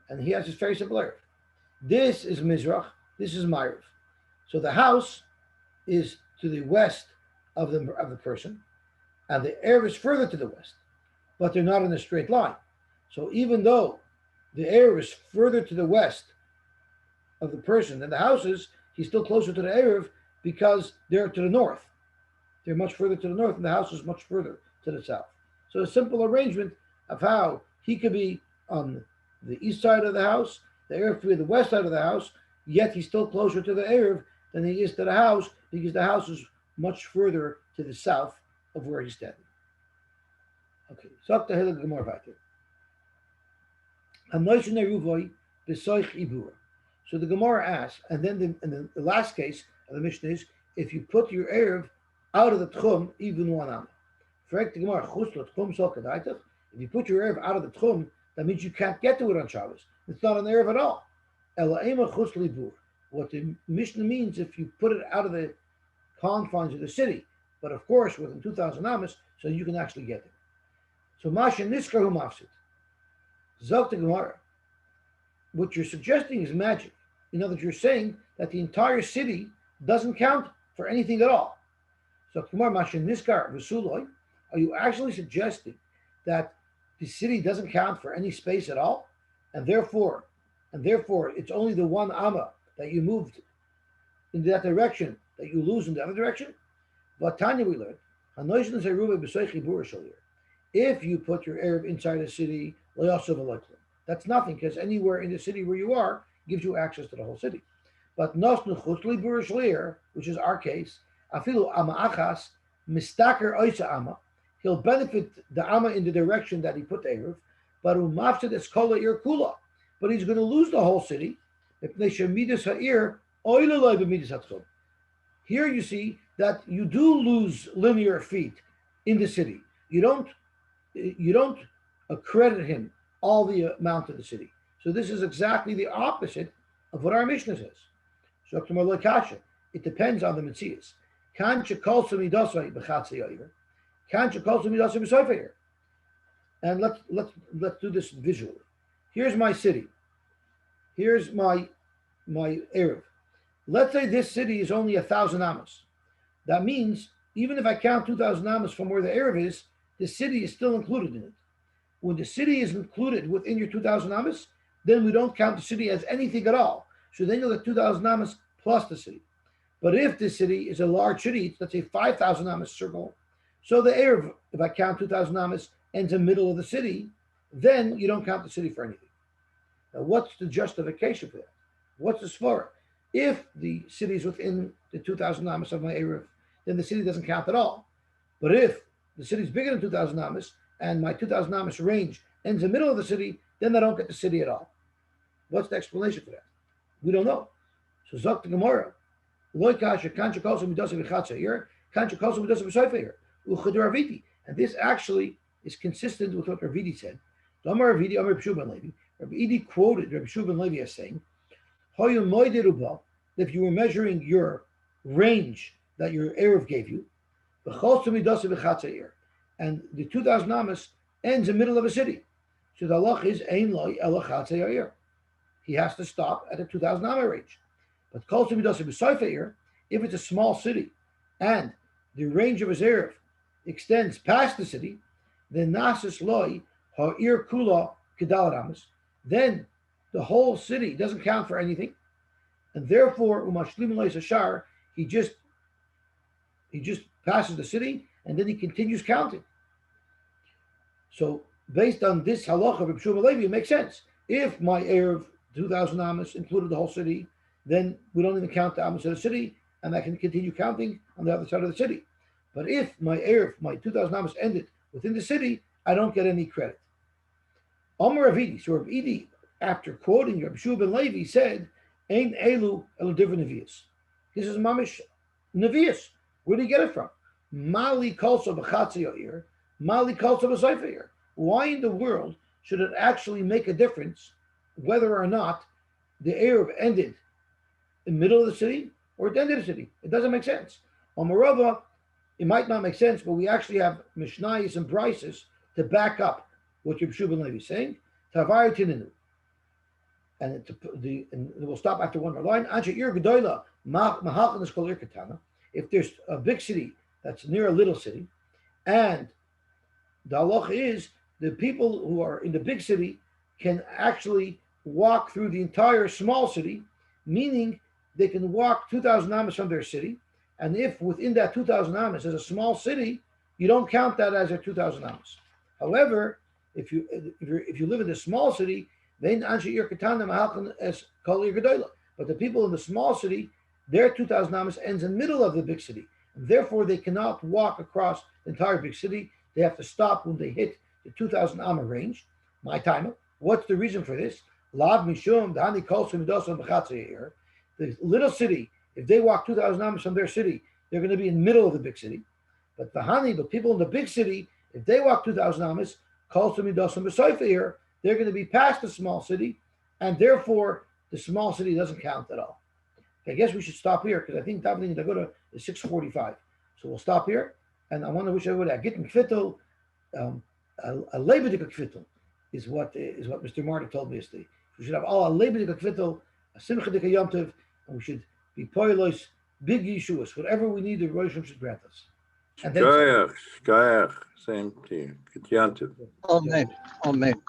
and he has this very simple Erev. This is Mizrach, this is Ma'ariv. So the house is to the west of the person, and the Erev is further to the west, but they're not in a straight line. So even though the Erev is further to the west of the person than the house is, he's still closer to the Erev because they're to the north. They're much further to the north, and the house is much further to the south. So a simple arrangement of how he could be on the east side of the house, the Erev could be the west side of the house, yet he's still closer to the Erev than he is to the house because the house is much further to the south of where he's standing. Okay, so the Gemara weiter. So the Gemara asks, and then the last case of the Mishnah is if you put your Erev out of the Tchum, even one am. If you put your Erev out of the Tchum, that means you can't get to it on Shabbos. It's not an Erev at all. What the Mishnah means if you put it out of the confines of the city, but of course within 2,000 amas, so you can actually get it. So Masha Niskahu Mafsid. Zok the Gemara. What you're suggesting is magic. In other words, you're saying that the entire city doesn't count for anything at all. So Gemara Masha Niskar V'suloi, are you actually suggesting that the city doesn't count for any space at all? And therefore it's only the one amma that you moved in that direction that you lose in the other direction? But Tanya we learned, if you put your Erev inside a city, that's nothing, because anywhere in the city where you are gives you access to the whole city. But which is our case, he'll benefit the amma in the direction that he put the Erev, but he's going to lose the whole city. Here you see that you do lose linear feet in the city. You don't accredit him all the amount of the city. So this is exactly the opposite of what our Mishnah says. It depends on the Metzias. And let's do this visually. Here's my city. Here's my Erev. Let's say this city is only 1,000 amos. That means even if I count 2,000 amos from where the Erev is, the city is still included in it. When the city is included within your 2,000 amos, then we don't count the city as anything at all. So then you'll get 2,000 amos plus the city. But if the city is a large city, let's say 5,000 amos circle, so the Erev, if I count 2,000 amos, ends in the middle of the city, then you don't count the city for anything. Now, what's the justification for that? What's the svara? If the city is within the 2,000 amos of my Erev, then the city doesn't count at all. But if the city is bigger than 2,000 amos and my 2,000 amos range ends in the middle of the city, then I don't get the city at all. What's the explanation for that? We don't know. So Zok the Gemara, and this actually is consistent with what Ravidi said. Ravidi quoted Rabbi Shub Levi as saying, if you were measuring your range that your Erev gave you, and the 2,000 amos ends in the middle of a city. So the halach is ein loy ela chatzei ha'ir. He has to stop at the 2,000 amos range. But if it's a small city and the range of his Erev extends past the city, then nasis loy ha'ir kula kedal amos. Then the whole city doesn't count for anything, and therefore umashlim loy sashar. He just passes the city and then he continues counting. So based on this halacha of Reb Shua Levi, it makes sense. If my Erev 2,000 amos included the whole city, then we don't even count the amos of the city, and I can continue counting on the other side of the city. But if my Erev, my 2,000 amos ended within the city, I don't get any credit. Omer Ravidi, so Ravidi, after quoting Reb Shua ben Levi, said, "Ein elu elu different nevias." This is mamish nevias. Where do you get it from? Mali kolso b'chatzi ha'ir, mali kolso b'sayfa. Why in the world should it actually make a difference whether or not the Erev ended in the middle of the city or at the end of the city? It doesn't make sense. On Marava, it might not make sense, but we actually have Mishnayos and Brises to back up what Reb Shua ben Levi is saying. Tavar tininu. And we'll stop after one more line. If there's a big city that's near a little city, and the halach is the people who are in the big city can actually walk through the entire small city, meaning they can walk 2,000 amos from their city. And if within that 2,000 amos is a small city, you don't count that as a 2,000 amos. However, if you live in a small city, but the people in the small city, their 2,000 amos ends in the middle of the big city. And therefore, they cannot walk across the entire big city. They have to stop when they hit the 2,000 amma range. My timer. What's the reason for this? The little city, if they walk 2,000 amos from their city, they're going to be in the middle of the big city. But the people in the big city, if they walk 2,000 amos, they're going to be past the small city, and therefore the small city doesn't count at all. I guess we should stop here because I think davening in Dagoda is 6:45. So we'll stop here, and I want to wish everybody a gittin kvittel, a lebedik kvittel is what Mr. Martin told me yesterday. We should have all a lebedik kvittel, a simchadik yomtiv, and we should be poilos, big yeshuas, whatever we need, the Rosh Hashanah should grant us. And then Shkayach, same to you. Good yontiv. Amen. Amen.